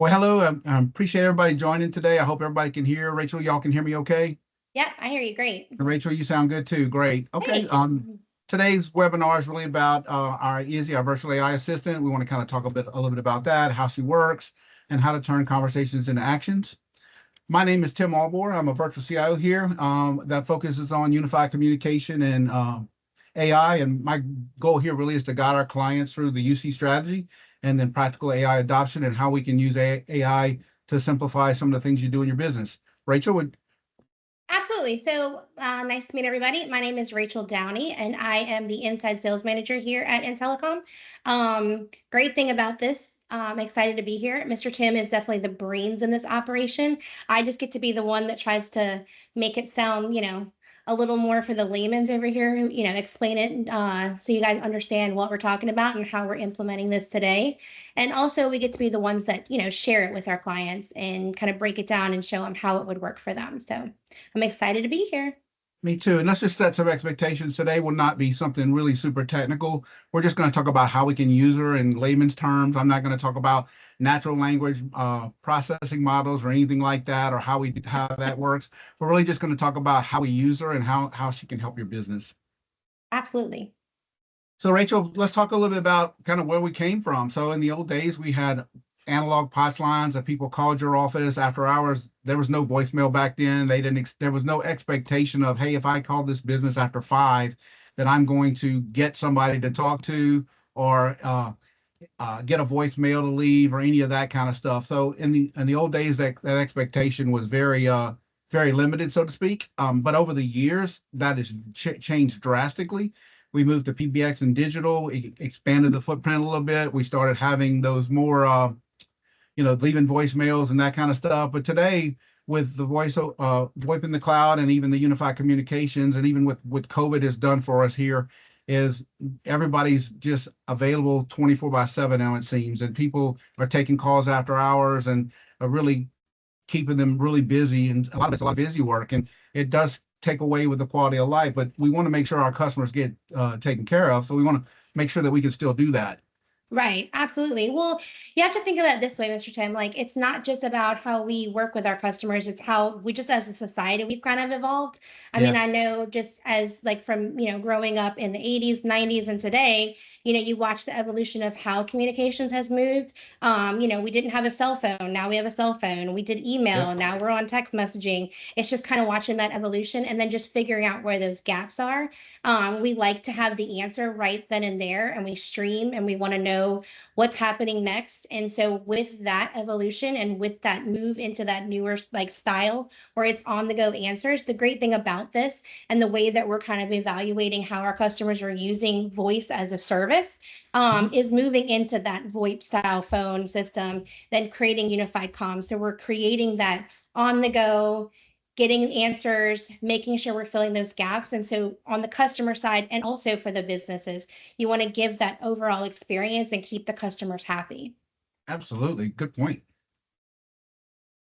Well, hello. I appreciate everybody joining today. I hope everybody can hear. Rachel, y'all can hear me okay? Yeah, I hear you. Great. And Rachel, you sound good too. Great. Okay. Thanks. Today's webinar is really about our Izzy, our virtual AI assistant. We want to kind of talk a little bit about that, how she works, and how to turn conversations into actions. My name is Tim Albor. I'm a virtual CIO here that focuses on unified communication and AI. And my goal here really is to guide our clients through the UC strategy and then practical AI adoption and how we can use AI to simplify some of the things you do in your business. Rachel, Absolutely. So nice to meet everybody. My name is Rachel Downey, and I am the inside sales manager here at In-Telecom. Great thing about this, I'm excited to be here. Mr. Tim is definitely the brains in this operation. I just get to be the one that tries to make it sound, a little more for the layman's over here, who, explain it so you guys understand what we're talking about and how we're implementing this today. And also, we get to be the ones that, share it with our clients and kind of break it down and show them how it would work for them. So I'm excited to be here. me too. And let's just set some expectations. Today will not be something really super technical. We're just going to talk about how we can use her in layman's terms. I'm not going to talk about natural language processing models or anything like that, or how that works. We're really just going to talk about how we use her and how she can help your business. Absolutely. So Rachel, let's talk a little bit about kind of where we came from. So in the old days, we had analog POTS lines that people called your office after hours. There was no voicemail back then. There was no expectation of, hey, if I call this business after 5, that I'm going to get somebody to talk to or get a voicemail to leave or any of that kind of stuff. So in the old days, that expectation was very limited, so to speak. But over the years, that has changed drastically. We moved to PBX and digital, expanded the footprint a little bit. We started having those more, leaving voicemails and that kind of stuff. But today, with the VoIP in the cloud and even the unified communications, and even with what COVID has done for us here, is everybody's just available 24/7 now, it seems, and people are taking calls after hours and are really keeping them really busy, and a lot of it's a lot of busy work, and it does take away with the quality of life. But we want to make sure our customers get taken care of, so we want to make sure that we can still do that. Right, absolutely. Well, you have to think about it this way, Mr. Tim. Like, it's not just about how we work with our customers, it's how we just as a society, we've kind of evolved. I mean, I Yes. know just as like from, growing up in the 80s, 90s, and today, you watch the evolution of how communications has moved. We didn't have a cell phone, now we have a cell phone. We did email, Yep. now we're on text messaging. It's just kind of watching that evolution and then just figuring out where those gaps are. We like to have the answer right then and there, and we stream and we want to know what's happening next. And so, with that evolution and with that move into that newer like style where it's on the go answers, the great thing about this and the way that we're kind of evaluating how our customers are using voice as a service Mhm. is moving into that VoIP style phone system, then creating unified comms. So, we're creating that on the go getting answers, making sure we're filling those gaps. And so on the customer side and also for the businesses, you want to give that overall experience and keep the customers happy. Absolutely. Good point.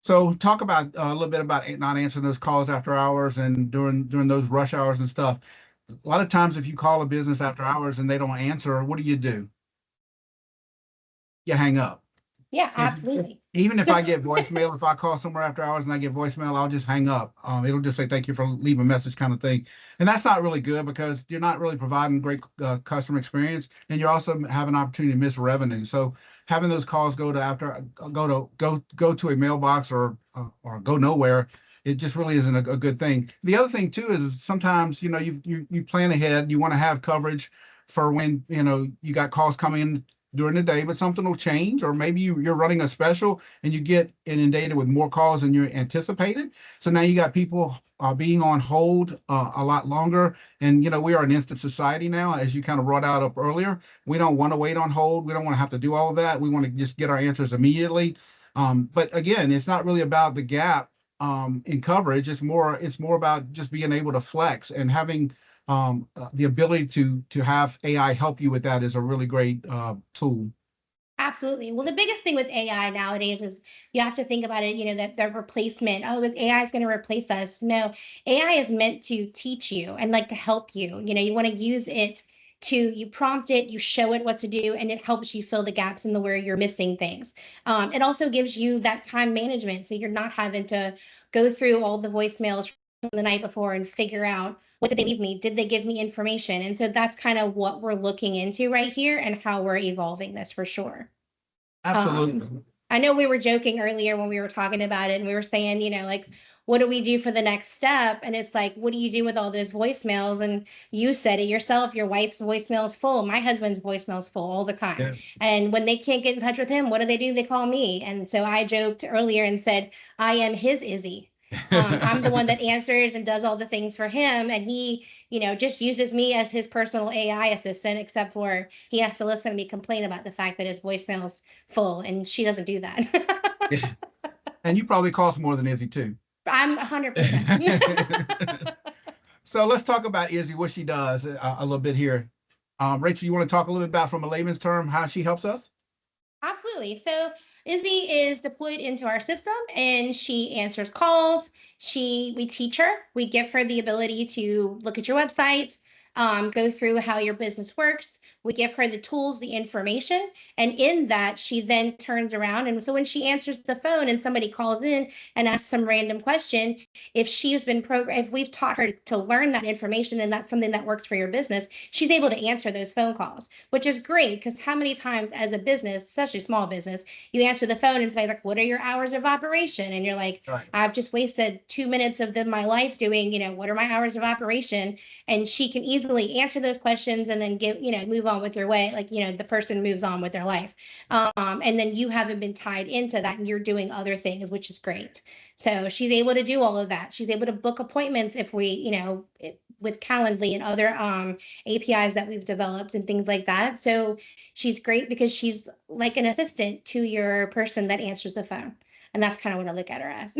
So talk about a little bit about not answering those calls after hours and during those rush hours and stuff. A lot of times, if you call a business after hours and they don't answer, what do? You hang up. Yeah, If absolutely. even if I get voicemail, if I call somewhere after hours and I get voicemail, I'll just hang up. It'll just say thank you for leaving a message, kind of thing, and that's not really good because you're not really providing great customer experience, and you also have an opportunity to miss revenue. So having those calls go to a mailbox or go nowhere, it just really isn't a good thing. The other thing too is sometimes you plan ahead, you want to have coverage for when you got calls coming in during the day, but something will change, or maybe you're running a special and you get inundated with more calls than you anticipated. So now you got people being on hold a lot longer. And, we are an instant society now, as you kind of brought out up earlier. We don't want to wait on hold. We don't want to have to do all of that. We want to just get our answers immediately. But again, it's not really about the gap in coverage. It's more about just being able to flex and having the ability to have AI help you with that is a really great tool. Absolutely. Well, the biggest thing with AI nowadays is you have to think about it, that the replacement, oh, AI is going to replace us. No, AI is meant to teach you and like to help you. You want to use it to you prompt it, you show it what to do, and it helps you fill the gaps in the where you're missing things. It also gives you that time management, so you're not having to go through all the voicemails from the night before and figure out what did they leave me? Did they give me information? And so that's kind of what we're looking into right here and how we're evolving this for sure. Absolutely. I know we were joking earlier when we were talking about it, and we were saying, like, what do we do for the next step? And it's like, what do you do with all those voicemails? And you said it yourself, your wife's voicemail is full. My husband's voicemail is full all the time. Yeah. And when they can't get in touch with him, what do? They call me. And so I joked earlier and said, I am his Izzy. I'm the one that answers and does all the things for him. And he, just uses me as his personal AI assistant, except for he has to listen to me complain about the fact that his voicemail is full. And she doesn't do that. And you probably cost more than Izzy too. I'm 100%. So let's talk about Izzy, what she does a little bit here. Rachel, you want to talk a little bit about, from a layman's term, how she helps us? Absolutely. So Izzy is deployed into our system and she answers calls. We teach her, we give her the ability to look at your website, go through how your business works. We give her the tools, the information, and in that she then turns around. And so when she answers the phone and somebody calls in and asks some random question, if she's been programmed, if we've taught her to learn that information and that's something that works for your business, she's able to answer those phone calls, which is great because how many times as a business, especially small business, you answer the phone and say, like, what are your hours of operation? And you're like, Right. I've just wasted 2 minutes of my life doing, what are my hours of operation? And she can easily answer those questions and then move on with your way. Like, the person moves on with their life. And then you haven't been tied into that and you're doing other things, which is great. So she's able to do all of that. She's able to book appointments if we, with Calendly and other APIs that we've developed and things like that. So she's great because she's like an assistant to your person that answers the phone. And that's kind of what I look at her as.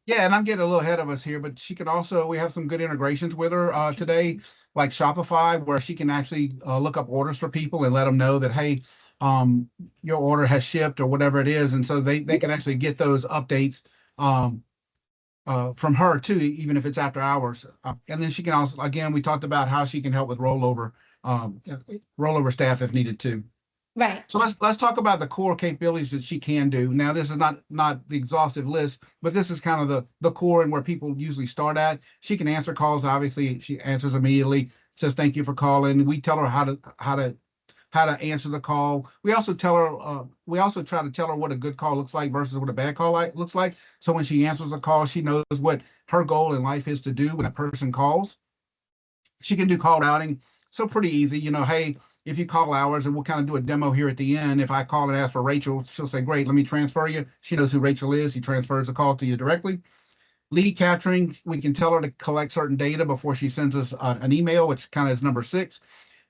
Yeah, and I'm getting a little ahead of us here, but she can also, we have some good integrations with her today, like Shopify, where she can actually look up orders for people and let them know that, hey, your order has shipped or whatever it is. And so they can actually get those updates from her too, even if it's after hours. And then she can also, again, we talked about how she can help with rollover staff if needed too. Right. So let's talk about the core capabilities that she can do. Now, this is not the exhaustive list, but this is kind of the core and where people usually start at. She can answer calls. Obviously, she answers immediately. Says thank you for calling. We tell her how to answer the call. We also tell her. We also try to tell her what a good call looks like versus what a bad call looks like. So when she answers a call, she knows what her goal in life is to do when a person calls. She can do call routing. So pretty easy. Hey, if you call ours, and we'll kind of do a demo here at the end. If I call and ask for Rachel, she'll say, great, let me transfer you. She knows who Rachel is. She transfers the call to you directly. Lead capturing, we can tell her to collect certain data before she sends us an email, which kind of is number 6.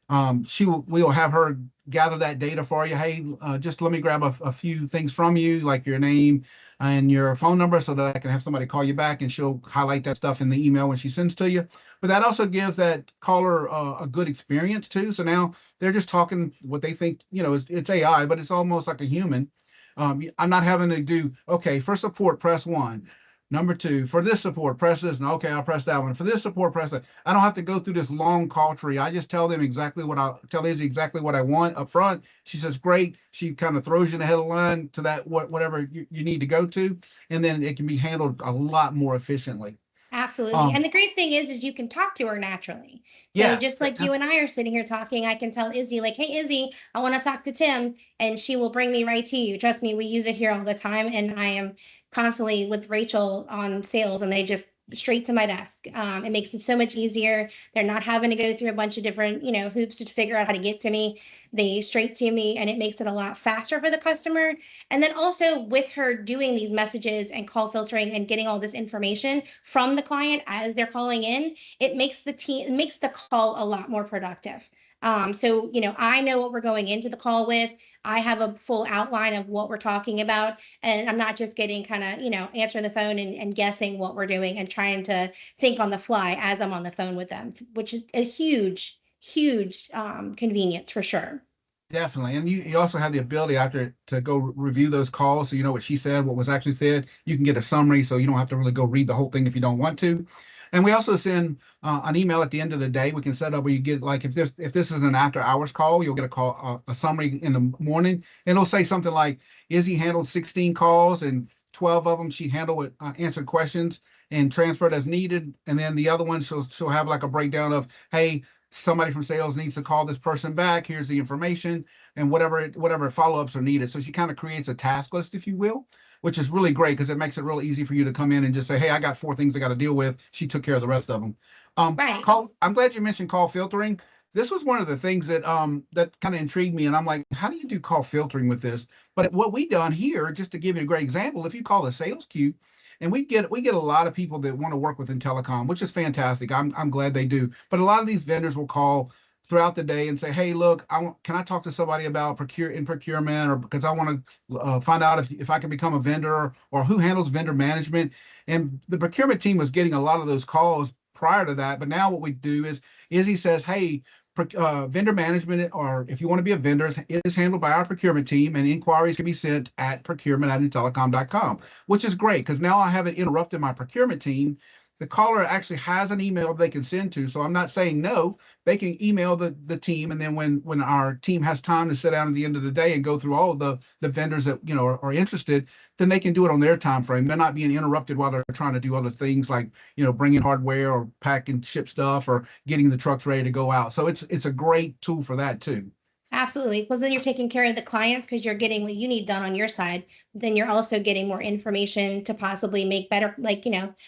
We'll have her gather that data for you. Hey, just let me grab a few things from you, like your name and your phone number, so that I can have somebody call you back, and she'll highlight that stuff in the email when she sends to you. But that also gives that caller a good experience too. So now they're just talking what they think, it's AI, but it's almost like a human. I'm not having to do, okay, for support, press 1. Number 2, for this support, press this. And okay, I'll press that one. For this support, press that. I don't have to go through this long call tree. I just tell them exactly tell Izzy exactly what I want up front. She says, great. She kind of throws you in the head of the line to that, whatever you need to go to. And then it can be handled a lot more efficiently. Absolutely. And the great thing is you can talk to her naturally. So yes, just like you and I are sitting here talking, I can tell Izzy, like, hey, Izzy, I want to talk to Tim, and she will bring me right to you. Trust me, we use it here all the time. And I am constantly with Rachel on sales, and they just straight to my desk. It makes it so much easier. They're not having to go through a bunch of different, hoops to figure out how to get to me. They straight to me, and it makes it a lot faster for the customer. And then also with her doing these messages and call filtering and getting all this information from the client as they're calling in, it makes the call a lot more productive. So, I know what we're going into the call with. I have a full outline of what we're talking about, and I'm not just getting kind of, answering the phone and guessing what we're doing and trying to think on the fly as I'm on the phone with them, which is a huge, huge convenience for sure. Definitely. And you also have the ability after to go review those calls. So you know what she said, what was actually said. You can get a summary, so you don't have to really go read the whole thing if you don't want to. And we also send an email at the end of the day. We can set up where you get like if this is an after hours call, you'll get a call a summary in the morning, and it'll say something like Izzy handled 16 calls and 12 of them she handled with answered questions and transferred as needed. And then the other one she'll have like a breakdown of, hey, somebody from sales needs to call this person back. Here's the information and whatever follow-ups are needed. So she kind of creates a task list, if you will, which is really great because it makes it real easy for you to come in and just say, hey, I got 4 things I got to deal with. She took care of the rest of them. Right. I'm glad you mentioned call filtering. This was one of the things that kind of intrigued me, and I'm like, how do you do call filtering with this? But what we done here, just to give you a great example, if you call a sales queue, and we get a lot of people that want to work with In-Telecom, which is fantastic. I'm glad they do. But a lot of these vendors will call throughout the day and say, hey, look, can I talk to somebody about procurement, or because I want to find out if I can become a vendor, or who handles vendor management. And the procurement team was getting a lot of those calls prior to that. But now what we do is Izzy says, hey, vendor management, or if you want to be a vendor, it is handled by our procurement team, and inquiries can be sent at procurement@intelecom.com, which is great because now I haven't interrupted my procurement team. The caller actually has an email they can send to, so I'm not saying no. They can email the team, and then when our team has time to sit down at the end of the day and go through all of the vendors that are interested, then they can do it on their time frame. They're not being interrupted while they're trying to do other things like bringing hardware or pack and ship stuff or getting the trucks ready to go out. So it's a great tool for that too. Absolutely. Because then you're taking care of the clients because you're getting what you need done on your side. Then you're also getting more information to possibly make better, like,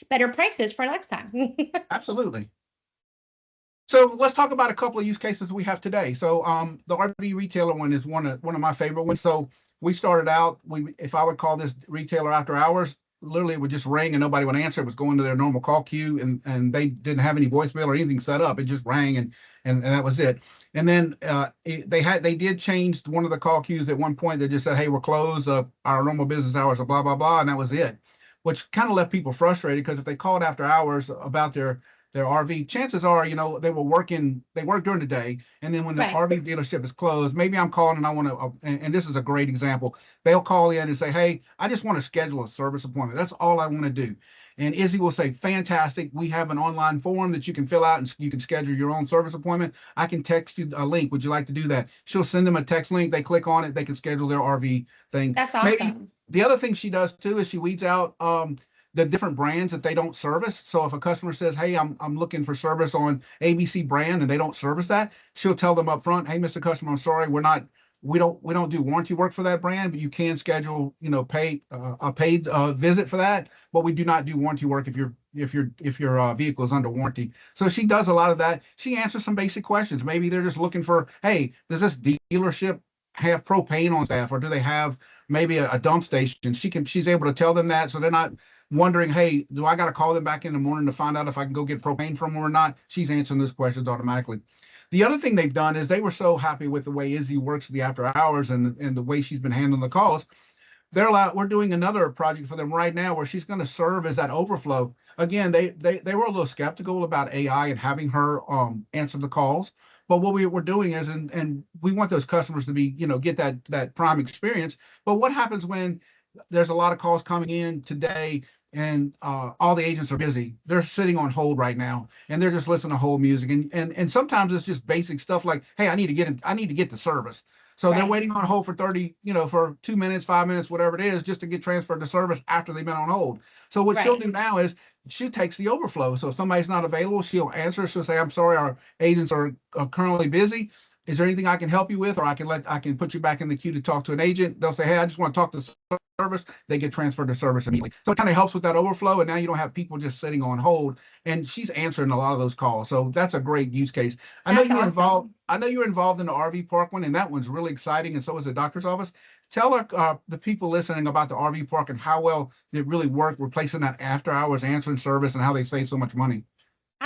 better prices for next time. Absolutely. So let's talk about a couple of use cases we have today. So the RV retailer one is one of my favorite ones. So we started out, if I would call this retailer after hours, literally it would just ring and nobody would answer. It was going to their normal call queue, and they didn't have any voicemail or anything set up. It just rang, and that was it. And then they did change one of the call queues at one point. They just said, hey, we're closed. Our normal business hours are blah blah blah, and that was it, which kind of left people frustrated because if they called after hours about their RV, chances are, they work during the day. And then when the Right. RV dealership is closed, maybe I'm calling and I want to, and this is a great example. They'll call in and say, hey, I just want to schedule a service appointment. That's all I want to do. And Izzy will say, fantastic. We have an online form that you can fill out and you can schedule your own service appointment. I can text you a link. Would you like to do that? She'll send them a text link. They click on it. They can schedule their RV thing. That's Maybe awesome. the other thing she does too is she weeds out the different brands that they don't service. So if a customer says, hey, I'm looking for service on ABC brand and they don't service that, she'll tell them up front, hey, Mr. Customer, I'm sorry, we don't do warranty work for that brand, but you can schedule, a paid visit for that, but we do not do warranty work if your vehicle is under warranty. So she does a lot of that. She answers some basic questions. Maybe they're just looking for, hey, does this dealership have propane on staff, or do they have maybe a dump station? She's able to tell them that, so they're not wondering, hey, do I got to call them back in the morning to find out if I can go get propane from them or not? She's answering those questions automatically. The other thing they've done is they were so happy with the way Izzy works the after hours and the way she's been handling the calls. We're doing another project for them right now where she's going to serve as that overflow. Again, they were a little skeptical about AI and having her answer the calls. But what we're doing is, and we want those customers to be, get that prime experience. But what happens when there's a lot of calls coming in today and all the agents are busy? They're sitting on hold right now and they're just listening to hold music. And sometimes it's just basic stuff like, hey, I need to get the service. So they're Right. waiting on hold for 30, for 2 minutes, 5 minutes, whatever it is, just to get transferred to service after they've been on hold. So what she'll Right. do now is she takes the overflow. So if somebody's not available, she'll answer. She'll say, I'm sorry, our agents are currently busy. Is there anything I can help you with? Or I can put you back in the queue to talk to an agent. They'll say, hey, I just want to talk to service. They get transferred to service immediately. So it kind of helps with that overflow. And now you don't have people just sitting on hold. And she's answering a lot of those calls. So that's a great use case. That's awesome. I know you're involved in the RV park one, and that one's really exciting. And so is the doctor's office. Tell the people listening about the RV park and how well it really worked replacing that after hours answering service and how they save so much money.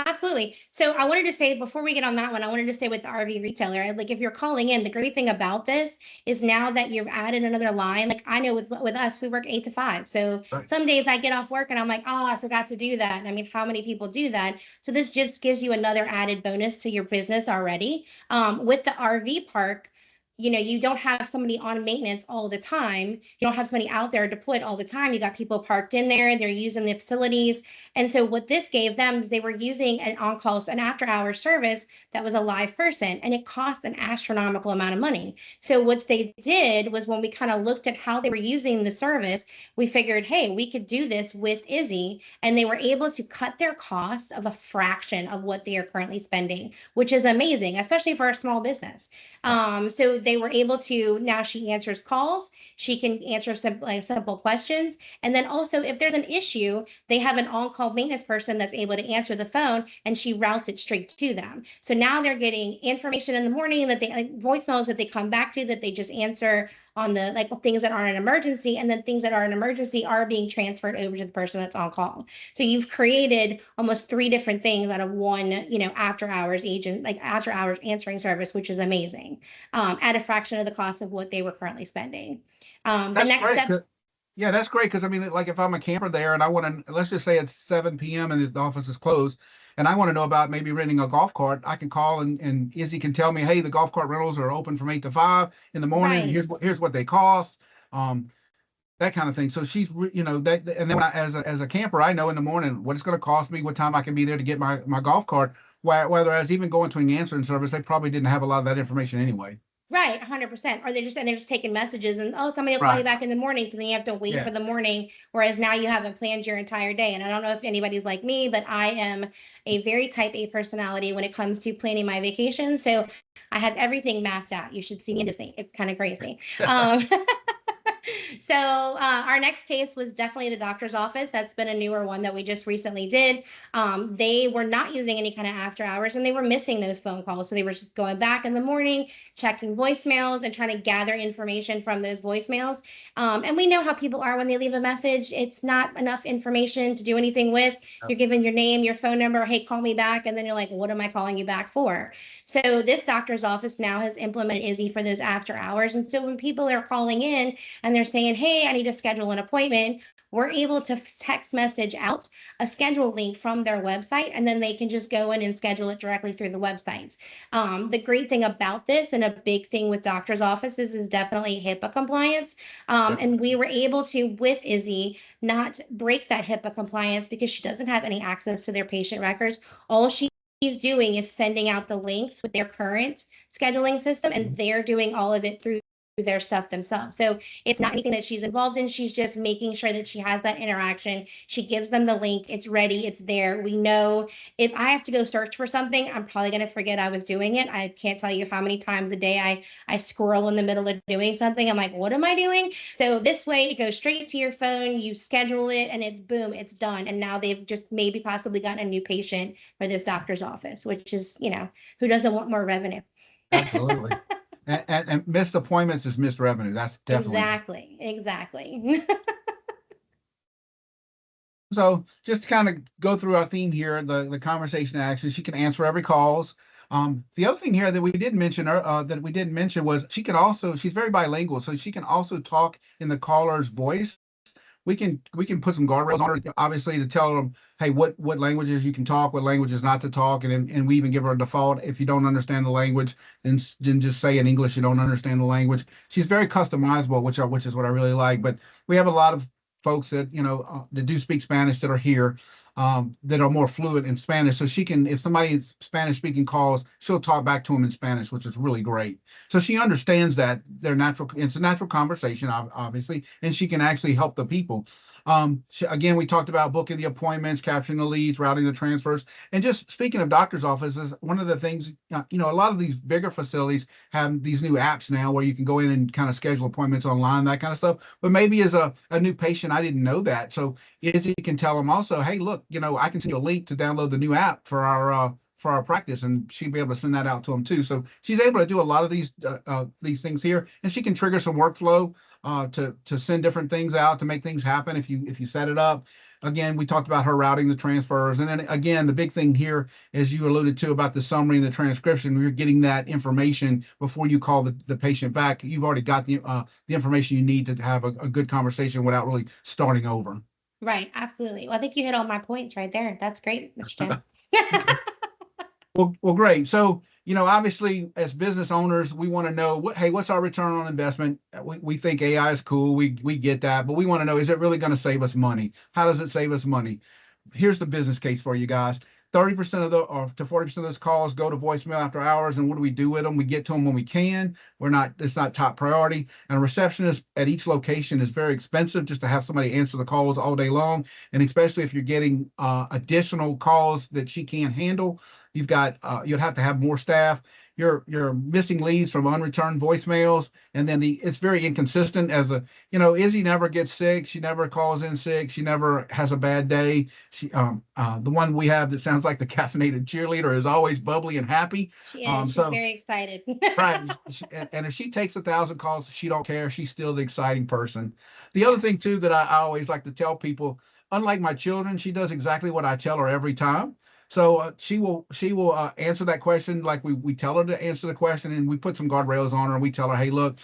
Absolutely. So I wanted to say before we get on that one, I wanted to say with the RV retailer, like if you're calling in, the great thing about this is now that you've added another line. Like I know with us, we work 8 to 5. So Right. some days I get off work and I'm like, oh, I forgot to do that. I mean, how many people do that? So this just gives you another added bonus to your business already. With the RV park, you don't have somebody on maintenance all the time. You don't have somebody out there deployed all the time. You got people parked in there. They're using the facilities. And so what this gave them is they were using an on-call, an after-hours service that was a live person, and it cost an astronomical amount of money. So what they did was when we kind of looked at how they were using the service, we figured, hey, we could do this with Izzy, and they were able to cut their costs of a fraction of what they are currently spending, which is amazing, especially for a small business. So they were able to, now she answers calls, she can answer simple questions. And then also if there's an issue, they have an on-call maintenance person that's able to answer the phone, and she routes it straight to them. So now they're getting information in the morning that they, like voicemails that they come back to, that they just answer on the like things that aren't an emergency, and then things that are an emergency are being transferred over to the person that's on call. So you've created almost 3 different things out of one, after hours agent, like after hours answering service, which is amazing, at a fraction of the cost of what they were currently spending. The That's next great. step. Yeah, that's great. Because I mean, like if I'm a camper there and I want to, let's just say it's 7 p.m. and the office is closed, and I want to know about maybe renting a golf cart, I can call and Izzy can tell me, hey, the golf cart rentals are open from 8 to 5 in the morning. Right. Here's what they cost. Um, that kind of thing. So she's, that, and then as a camper, I know in the morning what it's going to cost me, what time I can be there to get my golf cart. Whereas even going to an answering service, they probably didn't have a lot of that information anyway. Right, 100%. Or they're just taking messages, and oh, somebody will call you Right. back in the morning, so then you have to wait Yeah. for the morning. Whereas now you haven't planned your entire day. And I don't know if anybody's like me, but I am a very type A personality when it comes to planning my vacation. So I have everything mapped out. You should see me in Disney. It's kind of crazy. Um, so our next case was definitely the doctor's office. That's been a newer one that we just recently did. They were not using any kind of after hours, and they were missing those phone calls. So they were just going back in the morning, checking voicemails, and trying to gather information from those voicemails. And we know how people are when they leave a message. It's not enough information to do anything with. You're giving your name, your phone number, hey, call me back. And then you're like, what am I calling you back for? So this doctor's office now has implemented Izzy for those after hours. And so when people are calling in and they're saying, hey, I need to schedule an appointment, we're able to text message out a schedule link from their website, and then they can just go in and schedule it directly through the websites. The great thing about this, and a big thing with doctors' offices, is definitely HIPAA compliance. And we were able to, with Izzy, not break that HIPAA compliance because she doesn't have any access to their patient records. All she's doing is sending out the links with their current scheduling system, and they're doing all of it through their stuff themselves. So it's not anything that she's involved in. She's just making sure that she has that interaction. She gives them the link. It's ready. It's there. We know if I have to go search for something, I'm probably going to forget I was doing it. I can't tell you how many times a day I scroll in the middle of doing something. I'm like, what am I doing? So this way it goes straight to your phone. You schedule it, and it's boom, it's done. And now they've just maybe possibly gotten a new patient for this doctor's office, which is, who doesn't want more revenue? Absolutely. And missed appointments is missed revenue. That's definitely. Exactly. So just to kind of go through our theme here, the conversation action, she can answer every calls. The other thing here that we didn't mention was she's very bilingual, so she can also talk in the caller's voice. We can put some guardrails on her, obviously, to tell them, hey, what languages you can talk, what languages not to talk, and we even give her a default. If you don't understand the language, then just say in English you don't understand the language. She's very customizable, which is what I really like. But we have a lot of folks that that do speak Spanish that are here, that are more fluent in Spanish. So she can, if somebody's Spanish speaking calls, she'll talk back to them in Spanish, which is really great. So she understands that it's a natural conversation, obviously, and she can actually help the people. Again, we talked about booking the appointments, capturing the leads, routing the transfers, and just speaking of doctor's offices, one of the things, a lot of these bigger facilities have these new apps now where you can go in and kind of schedule appointments online, that kind of stuff. But maybe as a new patient, I didn't know that. So Izzy can tell them also, hey, look, I can send you a link to download the new app for our practice, and she'd be able to send that out to them too. So she's able to do a lot of these things here, and she can trigger some workflow to send different things out to make things happen if you set it up. Again, we talked about her routing the transfers, and then again, the big thing here, as you alluded to about the summary and the transcription, you're getting that information before you call the patient back. You've already got the information you need to have a good conversation without really starting over. Right, absolutely. Well, I think you hit all my points right there. That's great, Mr. Tim. Well, great. So, obviously as business owners, we want to know hey, what's our return on investment? We think AI is cool. We get that, but we want to know, is it really going to save us money? How does it save us money? Here's the business case for you guys. 30% of the or to 40% of those calls go to voicemail after hours. And what do we do with them? We get to them when we can. It's not top priority. And a receptionist at each location is very expensive just to have somebody answer the calls all day long. And especially if you're getting additional calls that she can't handle, you'd have to have more staff. You're missing leads from unreturned voicemails, and then it's very inconsistent. Izzy never gets sick. She never calls in sick. She never has a bad day. The one we have that sounds like the caffeinated cheerleader is always bubbly and happy. She is. She's very excited. Right. And if she takes 1,000 calls, she don't care. She's still the exciting person. The other thing too that I always like to tell people, unlike my children, she does exactly what I tell her every time. So she will answer that question like we tell her to answer the question, and we put some guardrails on her, and we tell her, hey, look,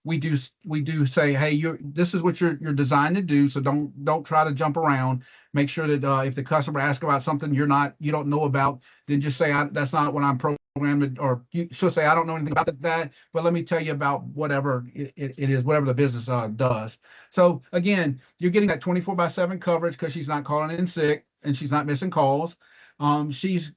we do say, hey, this is what you're designed to do, so don't try to jump around. Make sure that if the customer asks about something you don't know about, then just say that's not what I'm programmed, or she'll say I don't know anything about that, but let me tell you about whatever it is, whatever the business does. So again, you're getting that 24/7 coverage because she's not calling in sick and she's not missing calls. She's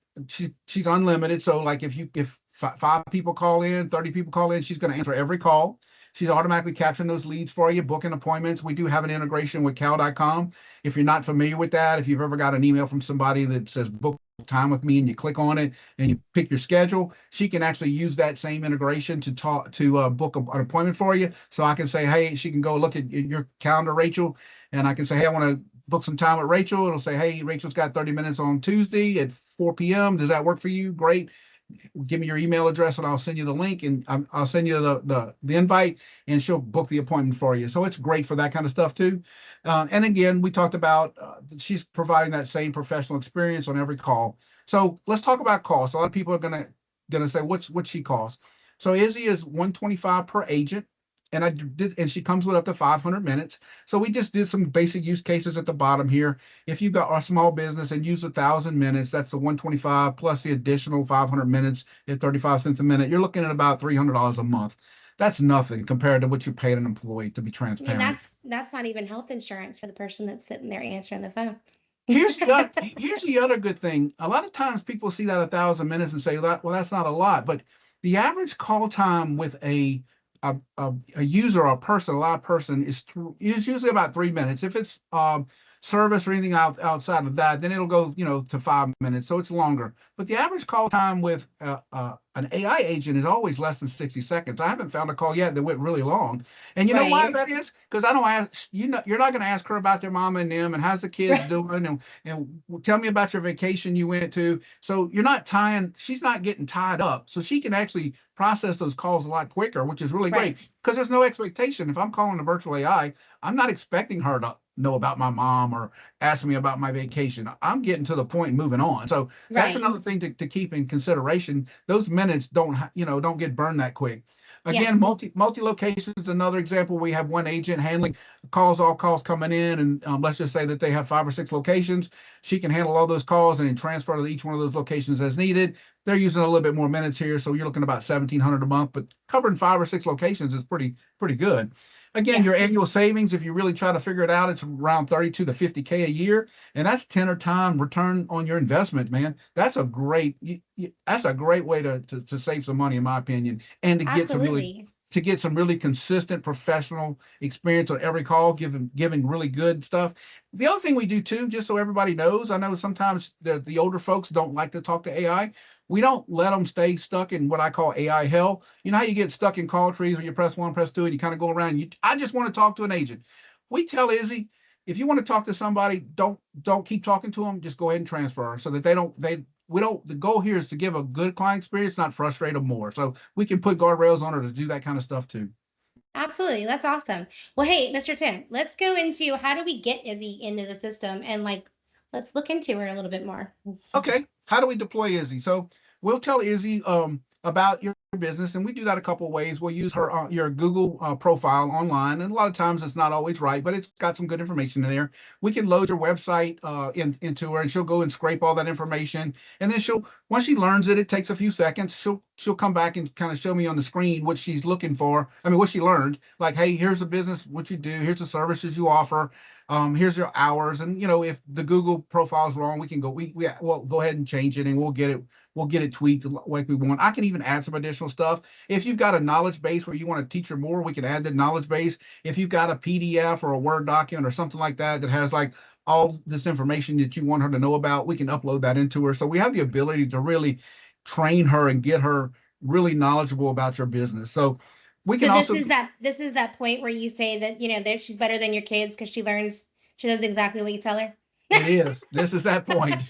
unlimited. So like if 5 people call in, 30 people call in, she's going to answer every call. She's automatically capturing those leads for you, booking appointments. We do have an integration with cal.com. If you're not familiar with that, if you've ever got an email from somebody that says book time with me and you click on it and you pick your schedule, she can actually use that same integration to book an appointment for you. So I can say, hey, she can go look at your calendar, Rachel, and I can say, hey, I want to book some time with Rachel. It'll say, hey, Rachel's got 30 minutes on Tuesday at 4 p.m. Does that work for you? Great. Give me your email address and I'll send you the link, and I'll send you the invite, and she'll book the appointment for you. So it's great for that kind of stuff too. And again, we talked about she's providing that same professional experience on every call. So let's talk about cost. A lot of people are gonna say, what's she cost? So Izzy is $125 per agent, and she comes with up to 500 minutes. So we just did some basic use cases at the bottom here. If you've got a small business and use 1,000 minutes, that's the 125 plus the additional 500 minutes at 35 cents a minute. You're looking at about $300 a month. That's nothing compared to what you paid an employee, to be transparent. I mean, that's not even health insurance for the person that's sitting there answering the phone. Here's the other good thing. A lot of times people see that 1,000 minutes and say, well, that's not a lot. But the average call time with a user or a live person is usually about 3 minutes. If it's service or anything outside of that, then it'll go to 5 minutes, so it's longer. But the average call time with an AI agent is always less than 60 seconds. I haven't found a call yet that went really long. And you know why that is? Because I don't ask, you're not going to ask her about their mama and them and how's the kids doing, and tell me about your vacation you went to. So she's not getting tied up. So she can actually process those calls a lot quicker, which is really great, because there's no expectation. If I'm calling a virtual AI, I'm not expecting her to know about my mom or ask me about my vacation. I'm getting to the point and moving on. So that's another thing to keep in consideration. Those minutes don't get burned that quick. Again, multi locations, another example. We have one agent handling all calls coming in, and let's just say that they have 5 or 6 locations. She can handle all those calls and then transfer to each one of those locations as needed. They're using a little bit more minutes here, so you're looking about $1,700 a month, but covering 5 or 6 locations is pretty good. Again, your annual savings, if you really try to figure it out, it's around 32 to 50K a year, and that's 10 time return on your investment, man. That's a great way to save some money, in my opinion, and to get some really consistent professional experience on every call, giving really good stuff. The other thing we do too, just so everybody knows, I know sometimes the older folks don't like to talk to AI. We don't let them stay stuck in what I call AI hell. You know how you get stuck in call trees where you press 1, press 2, and you kind of go around. I just want to talk to an agent. We tell Izzy, if you want to talk to somebody, don't keep talking to them. Just go ahead and transfer, so that the goal here is to give a good client experience, not frustrate them more. So we can put guardrails on her to do that kind of stuff too. Absolutely. That's awesome. Well, hey, Mr. Tim, let's go into how do we get Izzy into the system, and let's look into her a little bit more. Okay. How do we deploy Izzy? So we'll tell Izzy about your business, and we do that a couple of ways. We'll use your Google profile online, and a lot of times it's not always right, but it's got some good information in there. We can load your website into her, and she'll go and scrape all that information, and then once she learns it, it takes a few seconds. She'll come back and kind of show me on the screen what she's looking for. I mean, what she learned. Like, hey, here's the business, what you do. Here's the services you offer. Here's your hours, and if the Google profile is wrong, we can go. We'll go ahead and change it, and we'll get it tweaked like we want. I can even add some additional stuff. If you've got a knowledge base where you want to teach her more, we can add the knowledge base. If you've got a PDF or a Word document or something like that that has like all this information that you want her to know about, we can upload that into her. So we have the ability to really train her and get her really knowledgeable about your business. So we can this is that point where you say that that she's better than your kids because she does exactly what you tell her. It is. This is that point.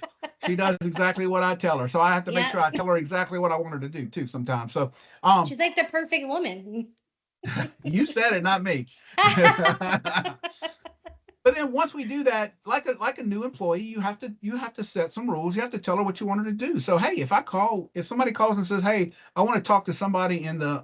She does exactly what I tell her. So I have to make sure I tell her exactly what I want her to do too sometimes. So she's like the perfect woman. You said it, not me. But then once we do that, like a new employee, you have to set some rules. You have to tell her what you want her to do. So hey, if somebody calls and says, hey, I want to talk to somebody in the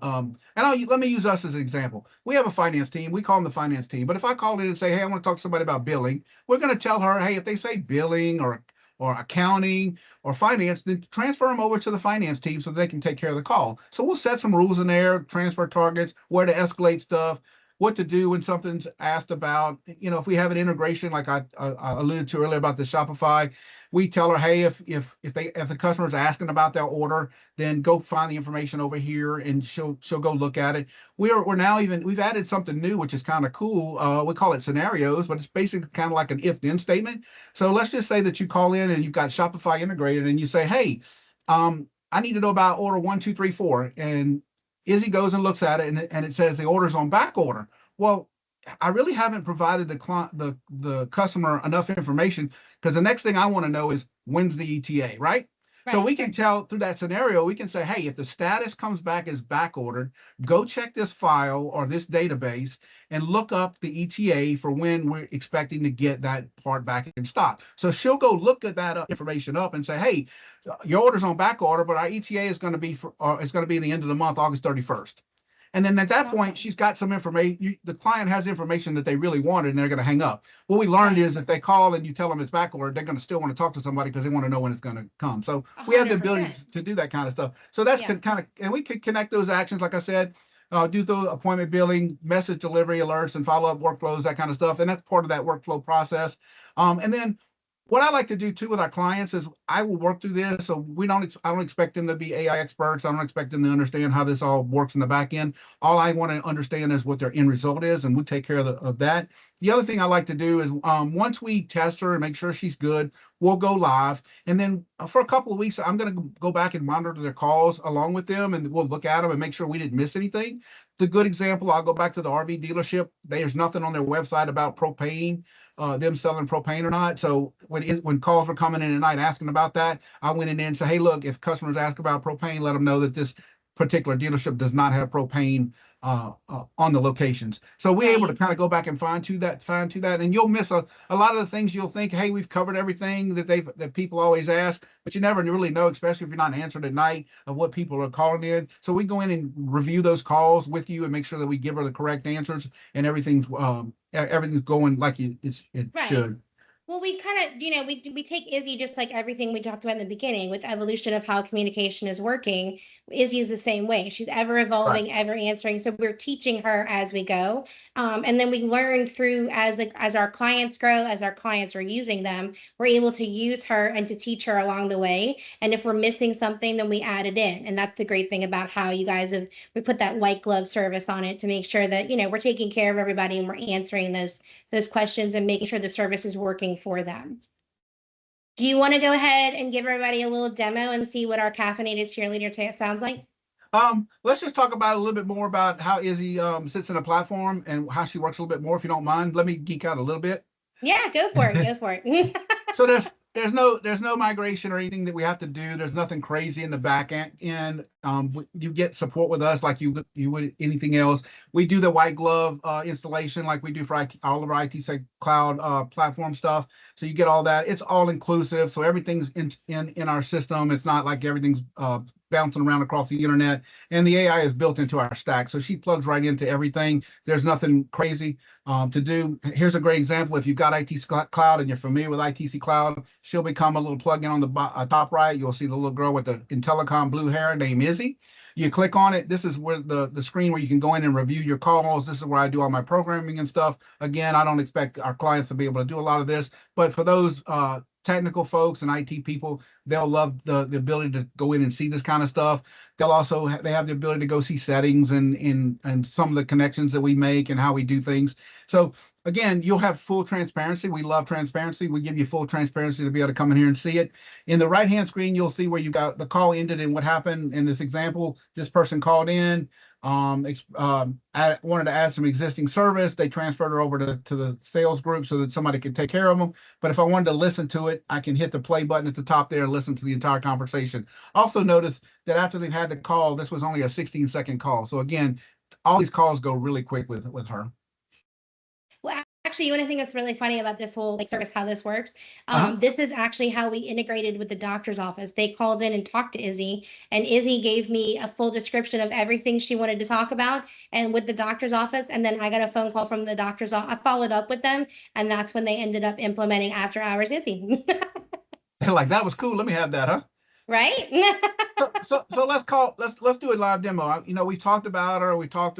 let me use us as an example. We have a finance team. We call them the finance team. But if I call in and say, hey, I want to talk to somebody about billing, we're going to tell her, hey, if they say billing or accounting or finance, then transfer them over to the finance team so they can take care of the call. So we'll set some rules in there, transfer targets, where to escalate stuff, what to do when something's asked about. If we have an integration, like I alluded to earlier about the Shopify, we tell her, hey, if the customer is asking about their order, then go find the information over here, and she'll go look at it. We've added something new, which is kind of cool. We call it scenarios, but it's basically kind of like an if-then statement. So let's just say that you call in and you've got Shopify integrated, and you say, hey, I need to know about order 1, 2, 3, 4, and Izzy goes and looks at it, and it says the order's on back order. Well, I really haven't provided the customer enough information, because the next thing I want to know is when's the ETA, right? So we can tell through that scenario, we can say, hey, if the status comes back as back ordered, go check this file or this database and look up the ETA for when we're expecting to get that part back in stock. So she'll go look at that information up and say, hey, your order's on back order, but our ETA is going to be the end of the month, August 31st. And then at that point, she's got some information. The client has information that they really wanted, and they're going to hang up. What we learned is if they call and you tell them it's back ordered, they're going to still want to talk to somebody because they want to know when it's going to come. So we have the ability to do that kind of stuff. So that's and we can connect those actions, like I said, do the appointment billing, message delivery alerts, and follow-up workflows, that kind of stuff. And that's part of that workflow process. And then what I like to do too with our clients is I will work through this. So I don't expect them to be AI experts. I don't expect them to understand how this all works in the back end. All I want to understand is what their end result is, and we take care of that. The other thing I like to do is once we test her and make sure she's good, we'll go live. And then for a couple of weeks, I'm going to go back and monitor their calls along with them, and we'll look at them and make sure we didn't miss anything. The good example, I'll go back to the RV dealership. There's nothing on their website about propane, them selling propane or not. So when calls were coming in at night asking about that, I went in there and said, hey, look, if customers ask about propane, let them know that this particular dealership does not have propane on the locations. So we're able to kind of go back and fine tune that, and you'll miss a lot of the things. You'll think, hey, we've covered everything that people always ask, but you never really know, especially if you're not answered at night, of what people are calling in. So we go in and review those calls with you and make sure that we give her the correct answers, and everything's going like it should. Well, we kind of, we take Izzy, just like everything we talked about in the beginning with evolution of how communication is working. Izzy is the same way. She's ever evolving, ever answering. So we're teaching her as we go. And then we learn through as our clients grow, as our clients are using them, we're able to use her and to teach her along the way. And if we're missing something, then we add it in. And that's the great thing about how you guys we put that white glove service on it to make sure that, we're taking care of everybody and we're answering those questions and making sure the service is working for them. Do you want to go ahead and give everybody a little demo and see what our caffeinated cheerleader sounds like? Let's just talk about a little bit more about how Izzy sits in a platform and how she works a little bit more, if you don't mind. Let me geek out a little bit. Yeah, go for it. Go for it. So there's no migration or anything that we have to do. There's nothing crazy in the back end. You get support with us like you would anything else. We do the white glove installation like we do for all of our IT cloud platform stuff. So you get all that. It's all inclusive. So everything's in our system. It's not like everything's bouncing around across the internet, and the AI is built into our stack. So she plugs right into everything. There's nothing crazy to do. Here's a great example. If you've got ITC Cloud and you're familiar with ITC Cloud, she'll become a little plugin on the top right. You'll see the little girl with the In-Telecom blue hair named Izzy. You click on it. This is where the screen where you can go in and review your calls. This is where I do all my programming and stuff. Again, I don't expect our clients to be able to do a lot of this, but for those technical folks and IT people, they'll love the ability to go in and see this kind of stuff. They'll also they have the ability to go see settings and some of the connections that we make and how we do things. So again, you'll have full transparency. We love transparency. We give you full transparency to be able to come in here and see it. In the right-hand screen, you'll see where you got the call ended and what happened. In this example, this person called in, wanted to add some existing service. They transferred her over to the sales group so that somebody could take care of them. But if I wanted to listen to it, I can hit the play button at the top there and listen to the entire conversation. Also notice that after they've had the call, this was only a 16-second call. So again, all these calls go really quick with her. Well, actually, one thing that's really funny about this whole service, how this works, Uh-huh. this is actually how we integrated with the doctor's office. They called in and talked to Izzy, and Izzy gave me a full description of everything she wanted to talk about, and with the doctor's office. And then I got a phone call from the doctor's office. I followed up with them, and that's when they ended up implementing after hours Izzy. They're like, that was cool. Let me have that, huh? Right? So let's do a live demo. We've talked about her, we talked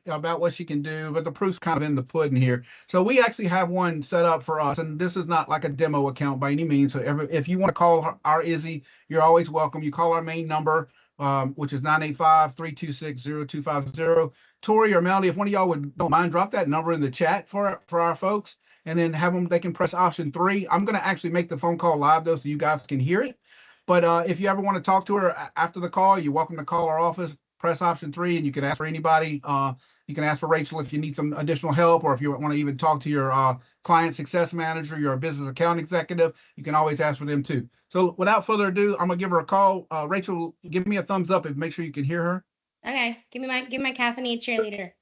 about what she can do, but the proof's kind of in the pudding here. So we actually have one set up for us, and this is not like a demo account by any means. So if you want to call our Izzy, you're always welcome. You call our main number, which is 985-326-0250. Tori or Melody, if one of y'all don't mind, drop that number in the chat for our folks, and then they can press option 3. I'm going to actually make the phone call live though, so you guys can hear it. But if you ever want to talk to her after the call, you're welcome to call our office, press option 3, and you can ask for anybody. You can ask for Rachel if you need some additional help, or if you want to even talk to your client success manager, your business account executive, you can always ask for them too. So without further ado, I'm going to give her a call. Rachel, give me a thumbs up and make sure you can hear her. Okay, give me my caffeinated cheerleader.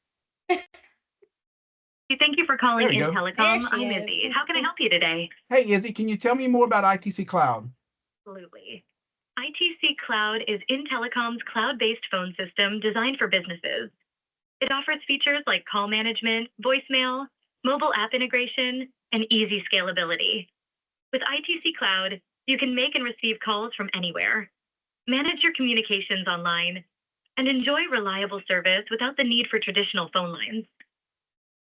Thank you for calling In-Telecom. I'm is. Izzy. How can I help you today? Hey, Izzy, can you tell me more about ITC Cloud? Absolutely. ITC Cloud is In-Telecom's cloud-based phone system designed for businesses. It offers features like call management, voicemail, mobile app integration, and easy scalability. With ITC Cloud, you can make and receive calls from anywhere, manage your communications online, and enjoy reliable service without the need for traditional phone lines.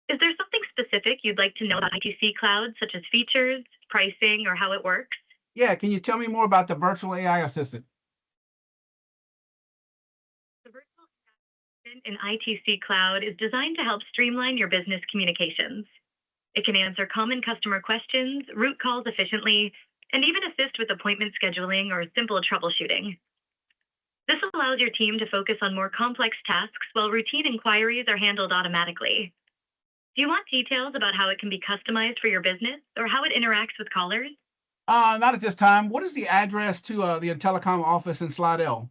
Is there something specific you'd like to know about ITC Cloud, such as features, pricing, or how it works? Yeah, can you tell me more about the virtual AI assistant? The virtual assistant in ITC Cloud is designed to help streamline your business communications. It can answer common customer questions, route calls efficiently, and even assist with appointment scheduling or simple troubleshooting. This allows your team to focus on more complex tasks while routine inquiries are handled automatically. Do you want details about how it can be customized for your business or how it interacts with callers? Not at this time. What is the address to the In-Telecom office in Slidell?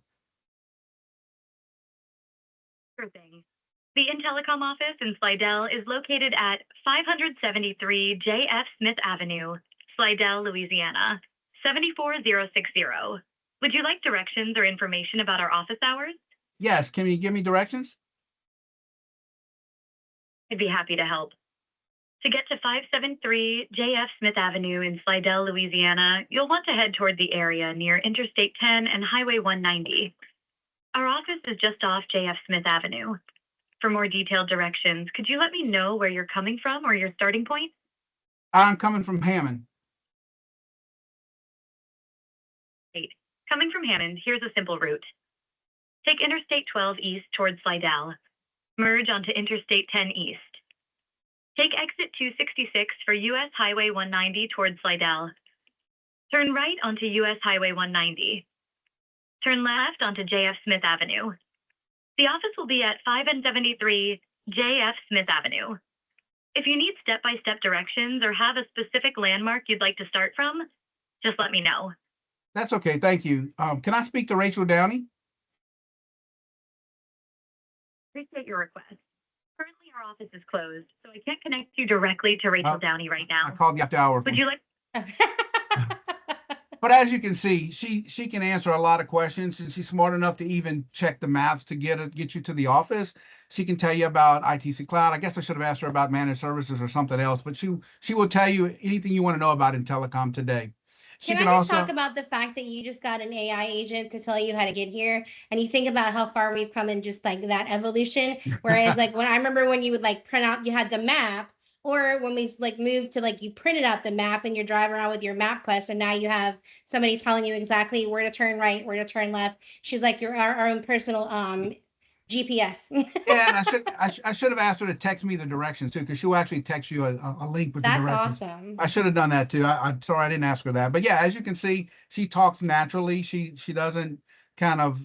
Sure thing. The In-Telecom office in Slidell is located at 573 J.F. Smith Avenue, Slidell, Louisiana, 74060. Would you like directions or information about our office hours? Yes, can you give me directions? I'd be happy to help. To get to 573 J.F. Smith Avenue in Slidell, Louisiana, you'll want to head toward the area near Interstate 10 and Highway 190. Our office is just off J.F. Smith Avenue. For more detailed directions, could you let me know where you're coming from or your starting point? I'm coming from Hammond. Great. Coming from Hammond, here's a simple route. Take Interstate 12 east towards Slidell. Merge onto Interstate 10 east. Take exit 266 for US Highway 190 towards Slidell. Turn right onto US Highway 190. Turn left onto J.F. Smith Avenue. The office will be at 573 J.F. Smith Avenue. If you need step-by-step directions or have a specific landmark you'd like to start from, just let me know. That's okay, thank you. Can I speak to Rachel Downey? Appreciate your request. Currently, our office is closed, so I can't connect you directly to Rachel Downey right now. I called you after hours. Would you like? But as you can see, she can answer a lot of questions, and she's smart enough to even check the maps to get you to the office. She can tell you about ITC Cloud. I guess I should have asked her about managed services or something else, but she will tell you anything you want to know about in telecom today. She Can can I just talk also, about the fact that you just got an AI agent to tell you how to get here? And you think about how far we've come in just like that evolution. Whereas like when I remember when you would like print out, you had the map, or when we like moved to like you printed out the map and you're driving around with your map quest, and now you have somebody telling you exactly where to turn right, where to turn left. She's like our own personal GPS. yeah, and I should have asked her to text me the directions too, because she'll actually text you a link with the That's directions. awesome. I should have done that too. I'm sorry I didn't ask her that. But yeah, as you can see, she talks naturally. She doesn't kind of,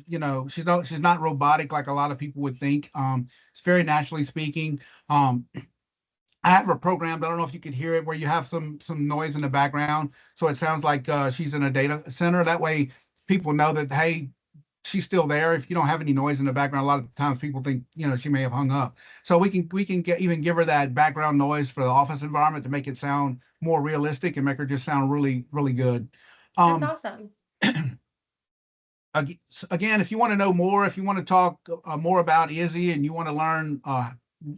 she's not robotic like a lot of people would think. It's very naturally speaking. I have her programmed. I don't know if you could hear it, where you have some noise in the background, so it sounds like she's in a data center. That way, people know that, hey, she's still there. If you don't have any noise in the background, a lot of times people think, she may have hung up. So we can even give her that background noise for the office environment to make it sound more realistic and make her just sound really, really good. That's Um, awesome. Again, if you want to know more, if you want to talk more about Izzy, and you want to learn,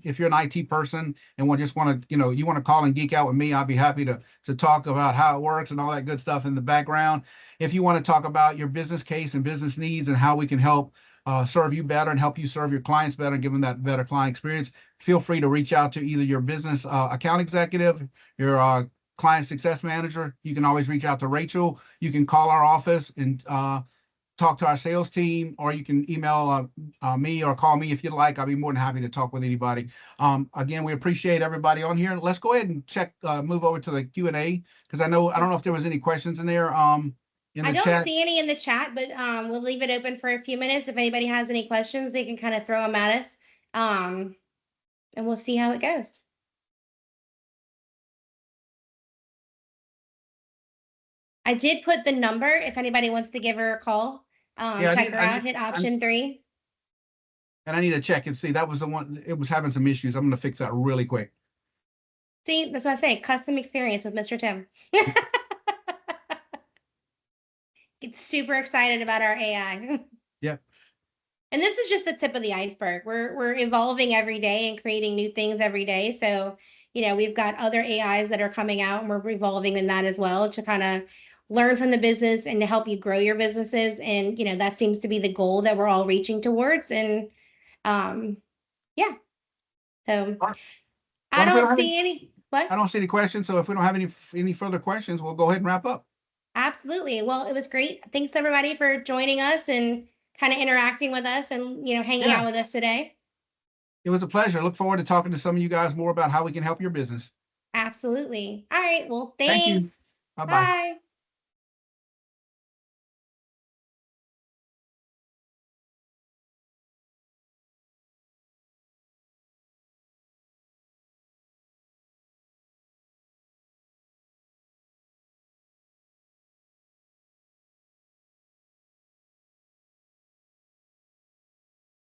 if you're an IT person and just want to, you want to call and geek out with me, I'll be happy to talk about how it works and all that good stuff in the background. If you want to talk about your business case and business needs and how we can help serve you better and help you serve your clients better and give them that better client experience, feel free to reach out to either your business account executive, your client success manager. You can always reach out to Rachel. You can call our office and talk to our sales team, or you can email me or call me if you'd like. I'll be more than happy to talk with anybody. Again, we appreciate everybody on here. Let's go ahead and move over to the Q&A, because I don't know if there was any questions in there in I the don't chat. see any in the chat, but we'll leave it open for a few minutes. If anybody has any questions, they can kind of throw them at us, and we'll see how it goes. I did put the number if anybody wants to give her a call. Yeah, Check her out. Hit option 3. and I need to check and see. That was the one. It was having some issues. I'm going to fix that really quick. See, that's what I say. Custom experience with Mr. Tim. Get super excited about our AI. Yep. And this is just the tip of the iceberg. We're evolving every day and creating new things every day. So, we've got other AIs that are coming out, and we're evolving in that as well to kind of learn from the business and to help you grow your businesses. And, that seems to be the goal that we're all reaching towards. And yeah. So All right. I Well, if we don't don't have see any. What? I don't see any questions. So if we don't have any further questions, we'll go ahead and wrap up. Absolutely. Well, it was great. Thanks everybody for joining us and kind of interacting with us and, hanging Yeah. out with us today. It was a pleasure. Look forward to talking to some of you guys more about how we can help your business. Absolutely. All right. Well, Thank you. thanks. Bye-bye. Bye.